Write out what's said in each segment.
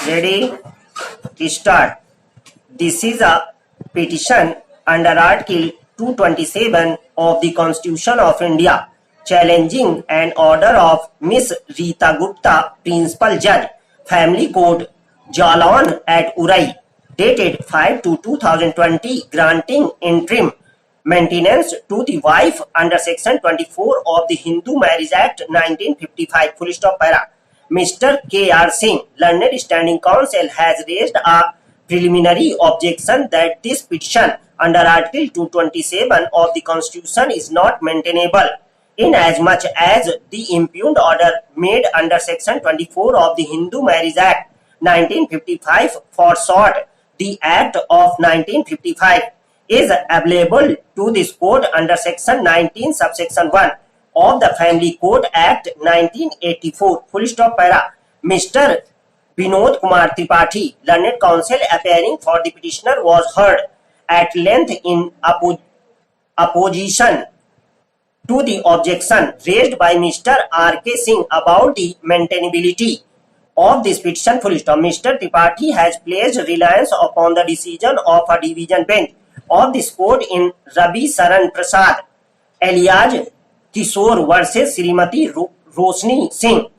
Ready? Start. This is a petition under Article 227 of the Constitution of India challenging an order of Miss Rita Gupta, Principal Judge, Family Court, Jalan at Urai, dated 5/2/2020, granting interim maintenance to the wife under Section 24 of the Hindu Marriage Act 1955. Full stop para. Mr. K.R. Singh, learned standing counsel, has raised a preliminary objection that this petition under Article 227 of the Constitution is not maintainable, inasmuch as the impugned order made under Section 24 of the Hindu Marriage Act 1955 foreshort the Act of 1955 is available to this court under Section 19 subsection 1 of the Family Court Act 1984. Full stop para. Mr. Vinod Kumar Tripathi, learned counsel appearing for the petitioner, was heard at length in opposition to the objection raised by Mr. R.K. Singh about the maintainability of this petition. Full stop. Mr. Tripathi has placed reliance upon the decision of a division bench of this court in Ravi Saran Prasad alias Kishore versus Srimati Rosni Singh,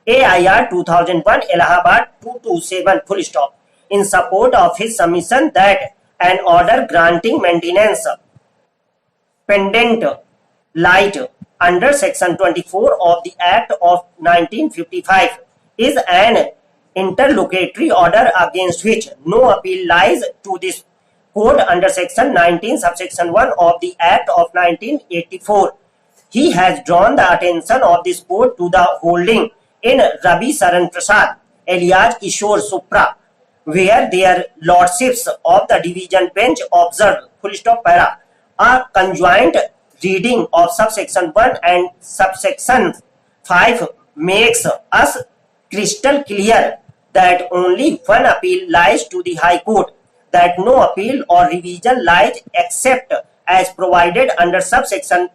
AIR 2001, Allahabad 227. Full stop. In support of his submission that an order granting maintenance pendant light under Section 24 of the Act of 1955 is an interlocutory order against which no appeal lies to this court under Section 19 subsection 1 of the Act of 1984. He has drawn the attention of this court to the holding in Ravi Saran Prasad alias Kishore Supra, where their lordships of the division bench observed. Full stop para. A conjoint reading of subsection 1 and subsection 5 makes us crystal clear that only one appeal lies to the High Court, that no appeal or revision lies except as provided under subsection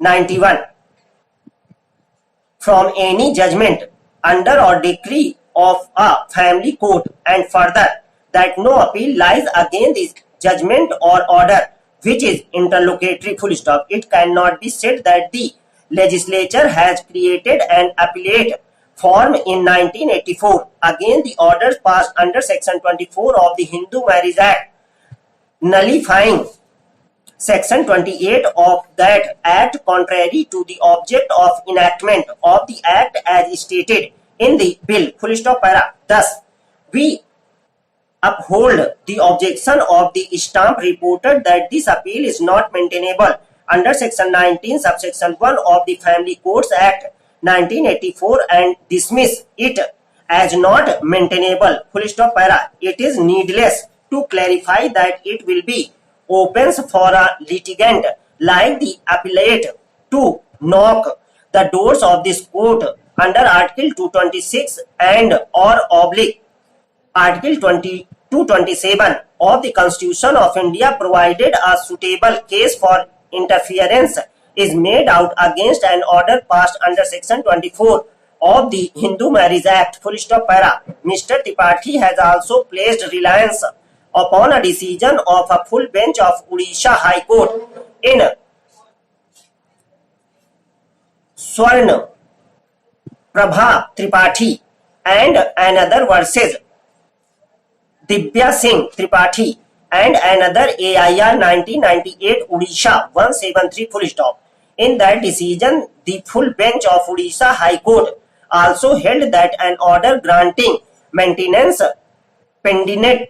91 from any judgment under or decree of a family court, and further that no appeal lies against this judgment or order which is interlocutory. Full stop. It cannot be said that the legislature has created an appellate form in 1984 against the orders passed under Section 24 of the Hindu Marriage Act, nullifying Section 28 of that Act contrary to the object of enactment of the Act as stated in the bill. Full stop para. Thus, we uphold the objection of the stamp reported that this appeal is not maintainable under Section 19 subsection 1 of the Family Courts Act 1984 and dismiss it as not maintainable. Full stop para. It is needless to clarify that it will be opens for a litigant like the appellate to knock the doors of this court under Article 226 and or oblique Article 227 of the Constitution of India, provided a suitable case for interference is made out against an order passed under Section 24 of the Hindu Marriage Act. Full stop para. Mr. Tripathi has also placed reliance upon a decision of a full bench of Odisha High Court in Swarna Prabha Tripathi and another versus Divya Singh Tripathi and another AIR 1998 Odisha 173. Full stop. In that decision, the full bench of Odisha High Court also held that an order granting maintenance pendant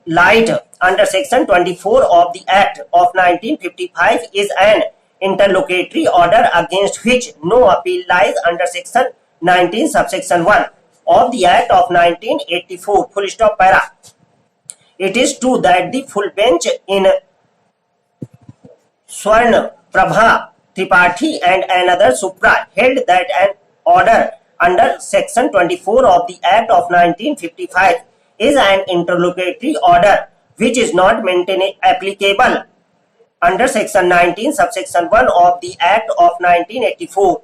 light under Section 24 of the Act of 1955 is an interlocutory order against which no appeal lies under Section 19 subsection 1 of the Act of 1984. Full stop para. It is true that the full bench in Swarna Prabha Tripathi and another Supra held that an order under Section 24 of the Act of 1955 is an interlocutory order which is not applicable under Section 19 subsection 1 of the Act of 1984.